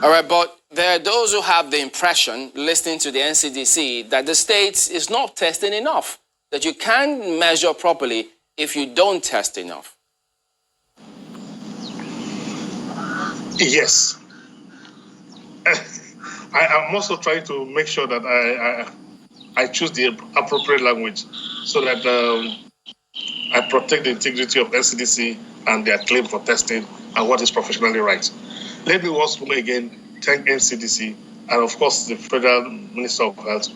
All right, but there are those who have the impression, listening to the NCDC, that the state is not testing enough, that you can't measure properly if you don't test enough. Yes. I'm also trying to make sure that I choose the appropriate language so that I protect the integrity of NCDC and their claim for testing and what is professionally right. Let me once more again thank NCDC and of course the Federal Minister of Health,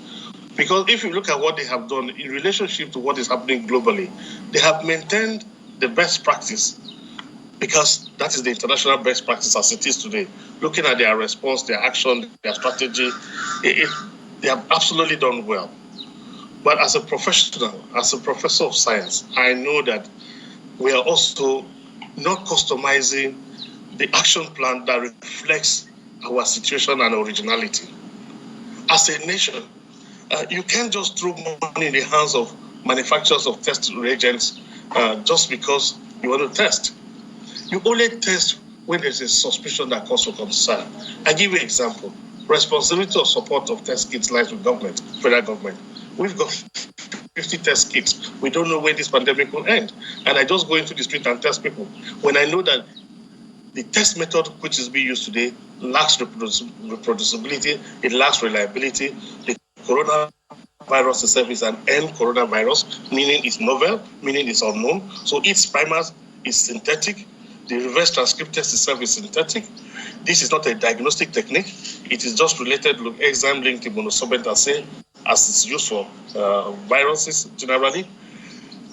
because if you look at what they have done in relationship to what is happening globally, they have maintained the best practice, because that is the international best practice as it is today. Looking at their response, their action, their strategy, they have absolutely done well. But as a professional, as a professor of science, I know that we are also not customizing the action plan that reflects our situation and originality. As a nation, you can't just throw money in the hands of manufacturers of test reagents just because you want to test. You only test when there's a suspicion that calls for concern. I give you an example. Responsibility of support of test kits lies with government, federal government. We've got 50 test kits. We don't know when this pandemic will end. And I just go into the street and test people when I know that the test method which is being used today lacks reproducibility, it lacks reliability. The coronavirus itself is an N coronavirus, meaning it's novel, meaning it's unknown. So its primers is synthetic. The reverse transcriptase itself is synthetic. This is not a diagnostic technique. It is just related to enzyme-linked immunosorbent assay, as it's used for viruses generally.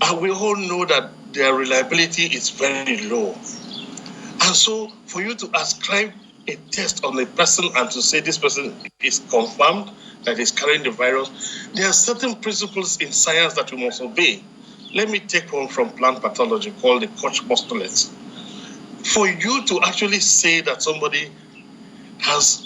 And we all know that their reliability is very low. And so for you to ascribe a test on a person and to say this person is confirmed that is carrying the virus, there are certain principles in science that we must obey. Let me take one from plant pathology called the Koch postulate. For you to actually say that somebody has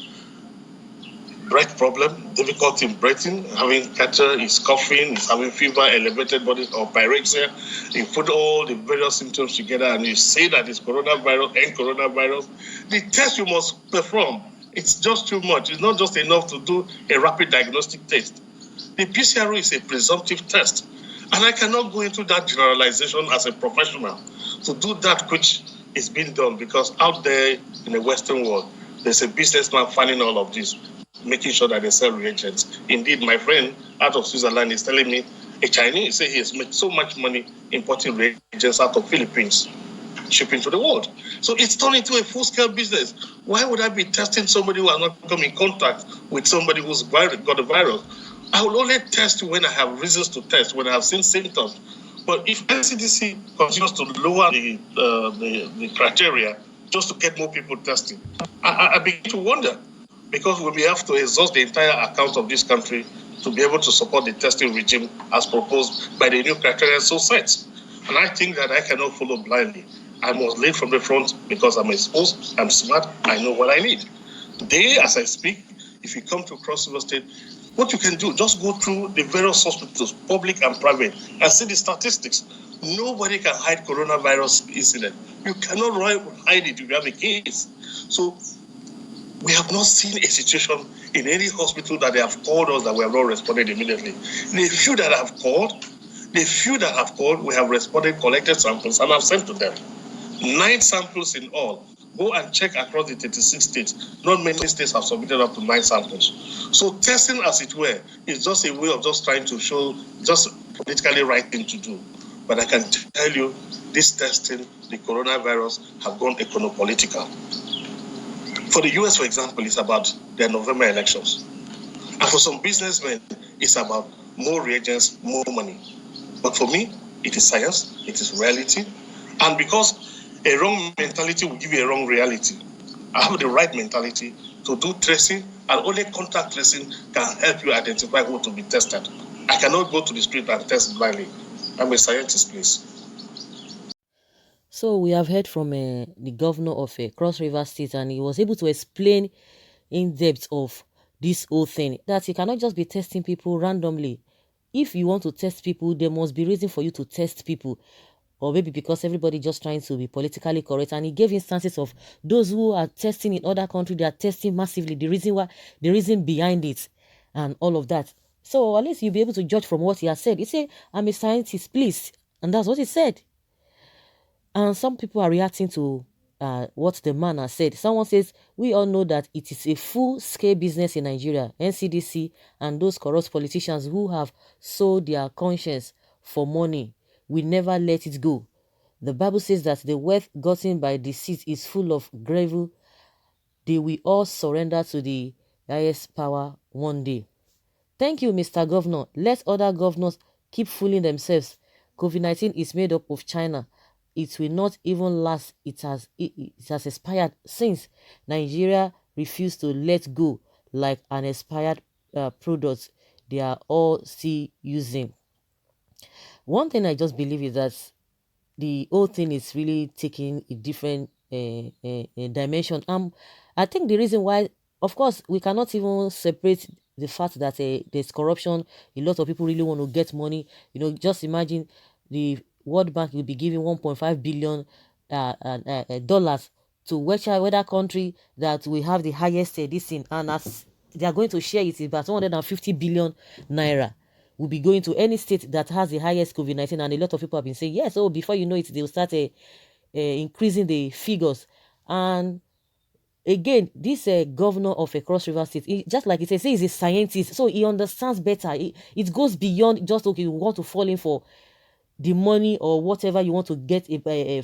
breath problem, difficulty in breathing, having cancer, is coughing, is having fever, elevated body, or pyrexia, you put all the various symptoms together and you say that it's coronavirus and coronavirus, the test you must perform, it's just too much. It's not just enough to do a rapid diagnostic test. The PCR is a presumptive test. And I cannot go into that generalization as a professional to do that which is being done, because out there in the Western world, there's a businessman funding all of this, making sure that they sell reagents. Indeed, my friend out of Switzerland is telling me a Chinese say he has made so much money importing reagents out of Philippines, shipping to the world. So it's turned into a full-scale business. Why would I be testing somebody who has not come in contact with somebody who's got the virus? I will only test when I have reasons to test, when I have seen symptoms. But if NCDC continues to lower the criteria just to get more people testing, I begin to wonder, because we have to exhaust the entire account of this country to be able to support the testing regime as proposed by the new criteria so set. And I think that I cannot follow blindly. I must lead from the front because I'm exposed, I'm smart, I know what I need. Today, as I speak, if you come to Cross River State, what you can do, just go through the various hospitals, public and private, and see the statistics. Nobody can hide coronavirus incident. You cannot hide it if you have a case. So we have not seen a situation in any hospital that they have called us that we have not responded immediately. The few that have called, we have responded, collected samples, and have sent to them. 9 samples in all. Go and check across the 36 states. Not many states have submitted up to 9 samples. So testing, as it were, is just a way of just trying to show just politically right thing to do. But I can tell you, this testing, the coronavirus, have gone econopolitical. For the US, for example, it's about their November elections. And for some businessmen, it's about more reagents, more money. But for me, it is science, it is reality. And because a wrong mentality will give you a wrong reality, I have the right mentality to do tracing, and only contact tracing can help you identify who to be tested. I cannot go to the street and test blindly. I'm a scientist, please. So we have heard from the governor of Cross River State, and he was able to explain in depth of this whole thing, that you cannot just be testing people randomly. If you want to test people, there must be reason for you to test people. or maybe because everybody just trying to be politically correct. And he gave instances of those who are testing in other countries, they are testing massively, the reason behind it, and all of that. So at least you'll be able to judge from what he has said. He said, I'm a scientist, please. And that's what he said. And some people are reacting to what the man has said. Someone says, we all know that it is a full-scale business in Nigeria. NCDC and those corrupt politicians who have sold their conscience for money will never let it go. The Bible says that the wealth gotten by deceit is full of gravel. They will all surrender to the highest power one day. Thank you, Mr. Governor. Let other governors keep fooling themselves. COVID-19 is made up of China. It will not even last. It has expired since Nigeria refused to let go like an expired product they are all still using. One thing I just believe is that the whole thing is really taking a different dimension. I think the reason why, of course, we cannot even separate the fact that there's corruption. A lot of people really want to get money. Just imagine the World Bank will be giving 1.5 billion dollars to whichever country that will have the highest this thing, and as they are going to share it, about 150 billion naira will be going to any state that has the highest COVID-19. And a lot of people have been saying, yes, oh, before you know it, they'll start increasing the figures. And again, this governor of a Cross River State, just like he says, he's a scientist, so he understands better. It goes beyond just, okay, you want to fall in for the money or whatever you want to get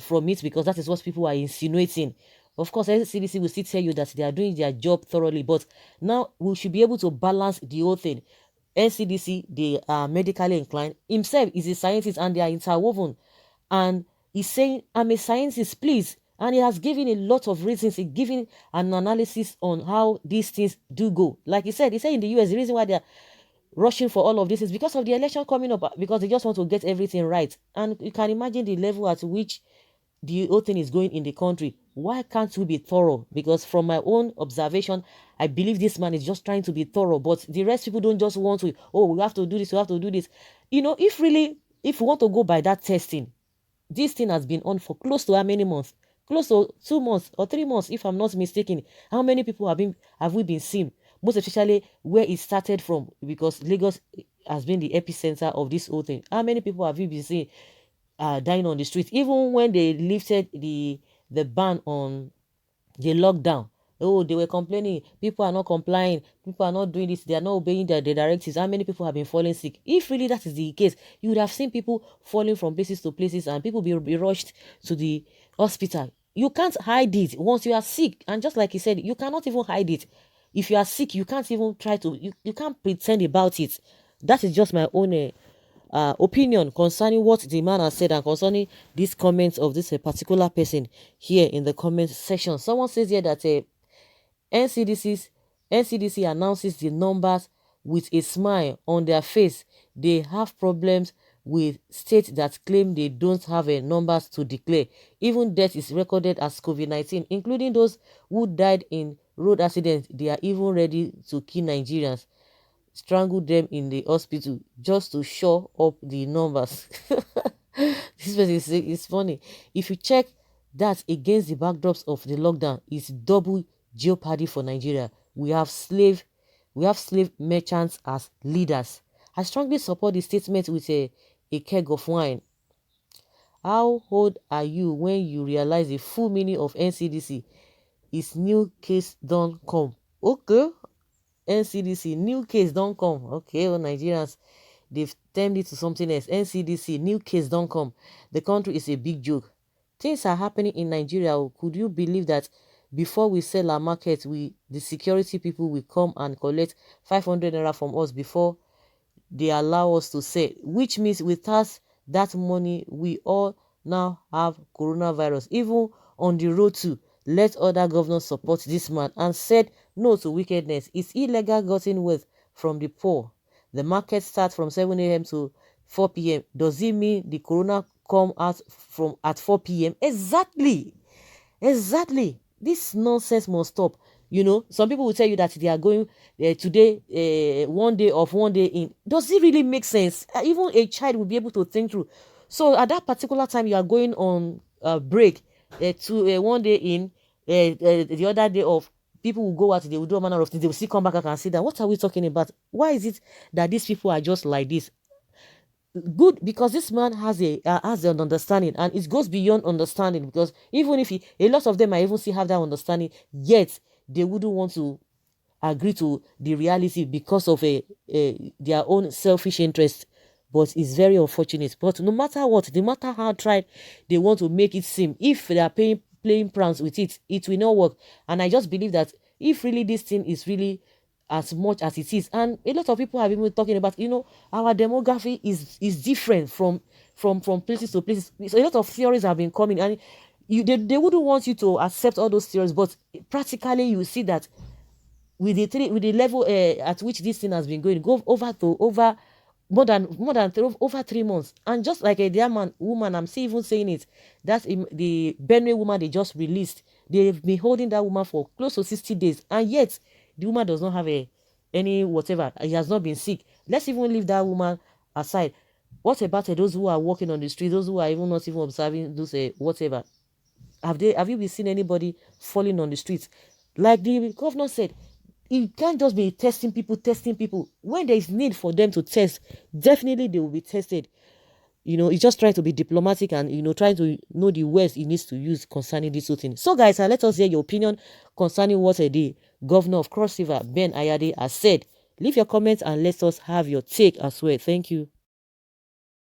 from it, because that is what people are insinuating. Of course, CDC will still tell you that they are doing their job thoroughly, but now we should be able to balance the whole thing. NCDC, they are medically inclined. Himself is a scientist, and they are interwoven. And he's saying, I'm a scientist, please. And he has given a lot of reasons. He's giving an analysis on how these things do go. Like he said in the US, the reason why they're rushing for all of this is because of the election coming up, because they just want to get everything right. And you can imagine the level at which the whole thing is going in the country. Why can't we be thorough? Because from my own observation, I believe this man is just trying to be thorough, but the rest people don't just want to, oh, we have to do this, we have to do this. If we want to go by that testing, this thing has been on for close to how many months? Close to 2 months or 3 months, if I'm not mistaken. How many people have we been seeing? Most especially where it started from, because Lagos has been the epicenter of this whole thing. How many people have you been seeing dying on the street? Even when they lifted the ban on the lockdown, oh, they were complaining, people are not complying, people are not doing this, they are not obeying the directives. How many people have been falling sick? If really that is the case, you would have seen people falling from places to places, and people be rushed to the hospital. You can't hide it once you are sick. And just like he said, you cannot even hide it. If you are sick, you can't even try to, you can't pretend about it. That is just my own opinion concerning what the man has said, and concerning these comments of this particular person here in the comment section. Someone says here that NCDC announces the numbers with a smile on their face. They have problems with states that claim they don't have numbers to declare. Even death is recorded as COVID-19, including those who died in road accidents. They are even ready to kill Nigerians, strangle them in the hospital just to show up the numbers. This person is funny. If you check that against the backdrops of the lockdown, it's double jeopardy for Nigeria. We have slave merchants as leaders. I strongly support the statement with a keg of wine. How old are you when you realize the full meaning of NCDC is new case don't come? Okay, NCDC, new case don't come. Okay, well, Nigerians, they've termed it to something else. NCDC, new case don't come. The country is a big joke. Things are happening in Nigeria. Could you believe that before we sell our market, the security people will come and collect 500 naira from us before they allow us to sell, which means without that money, we all now have coronavirus. Even on the road to, let other governors support this man and said no to wickedness. It's illegal gotten wealth from the poor. The market starts from 7 a.m. to 4 p.m. Does it mean the corona come out from at 4 p.m.? Exactly. This nonsense must stop. Some people will tell you that they are going today, one day off, one day in. Does it really make sense? Even a child will be able to think through. So at that particular time, you are going on break to one day in, the other day off. People will go out, they will do a manner of things, they will still come back and say that, what are we talking about? Why is it that these people are just like this? Good, because this man has an understanding, and it goes beyond understanding, because even if a lot of them might even still have that understanding, yet they wouldn't want to agree to the reality because of their own selfish interest. But it's very unfortunate. But no matter what, no matter how tried they want to make it seem, if they are playing pranks with it, it will not work. And I just believe that if really this thing is really as much as it is, and a lot of people have been talking about, our demography is different from places to places. So a lot of theories have been coming, and they wouldn't want you to accept all those theories, but practically you see that with the level at which this thing has been going, go over over 3 months, and just like a dear woman, I'm still even saying it, that's the Benue woman they just released. They've been holding that woman for close to 60 days, and yet the woman does not have any whatever. He has not been sick. Let's even leave that woman aside. What about those who are walking on the street, those who are even not even observing those whatever? Have you been seeing anybody falling on the streets? Like the governor said, it can't just be testing people. When there is need for them to test, definitely they will be tested. He's just trying to be diplomatic, and trying to know the words he needs to use concerning this whole thing. So guys, let us hear your opinion concerning what the governor of Cross River, Ben Ayade, has said. Leave your comments and let us have your take as well. Thank you.